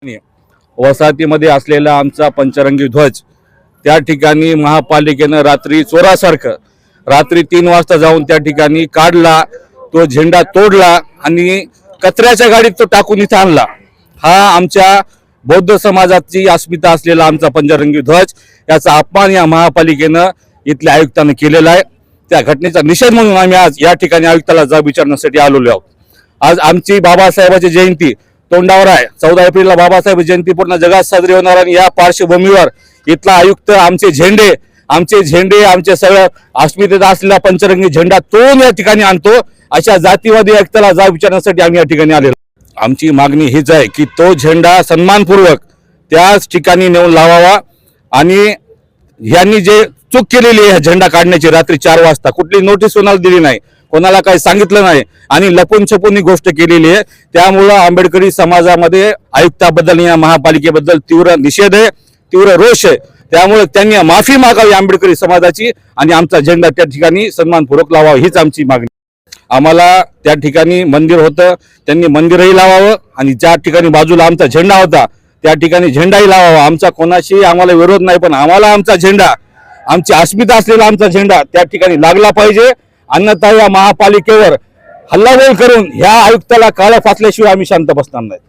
वसाहतीमध्ये असलेला आमचा पंचरंगी ध्वज त्या ठिकाणी महापालिकेनं रात्री चोरासारखं रात्री 3 वाजता जाऊन त्या ठिकाणी काढला, तो झेंडा तोडला आणि कचऱ्याच्या गाडीत तो टाकून इथं आणला। हा आमच्या बौद्ध समाजाची अस्मिता असलेला आमचा पंचरंगी ध्वज याचा अपमान या महापालिकेनं इथल्या आयुक्तांनी केलेला आहे। त्या घटनेचा निषेध म्हणून आम्ही आज या ठिकाणी आयुक्ताला जाब विचारण्यासाठी आलेलो आहोत। आज आमची बाबासाहेबांची जयंती तोंडावर आहे। 14 एप्रिलला बाबासाहेब जयंती पूर्ण जगात साजरी होणार आणि या पार्श्वभूमीवर इथला आयुक्त आमचे झेंडे आमचे सगळं अस्मितेत असलेला पंचरंगी झेंडा तो या ठिकाणी आणतो, अशा जातीवादी आयुक्ताला जाब विचारण्यासाठी आम्ही या ठिकाणी आलेलो। आमची मागणी हीच आहे की तो झेंडा सन्मानपूर्वक त्याच ठिकाणी नेऊन लावावा आणि यांनी जे चूक केलेली आहे झेंडा काढण्याची रात्री 4 वाजता कुठली नोटीस कोणाला दिली नाही, कोणाला काही सांगितलं नाही आणि लपून छपून ही गोष्ट केलेली आहे। त्यामुळे आंबेडकरी समाजामध्ये आयुक्ताबद्दल या महापालिकेबद्दल तीव्र निषेध आहे, तीव्र रोष आहे। त्यामुळे त्यांनी माफी मागावी आंबेडकरी समाजाची आणि आमचा झेंडा त्या ठिकाणी सन्मानपूर्वक लावावा हीच आमची मागणी। आम्हाला त्या ठिकाणी मंदिर होतं, त्यांनी मंदिरही लावावं आणि ज्या ठिकाणी बाजूला आमचा झेंडा होता त्या ठिकाणी झेंडाही लावावा। आमचा कोणाशी आम्हाला विरोध नाही, पण आम्हाला आमचा झेंडा, आमची अस्मिता असलेला आमचा झेंडा त्या ठिकाणी लागला पाहिजे। अन्यथा या महापालिकेवर हल्लाबोल करून ह्या आयुक्ताला काळं फासल्याशिवाय आम्ही शांत बसणार नाही।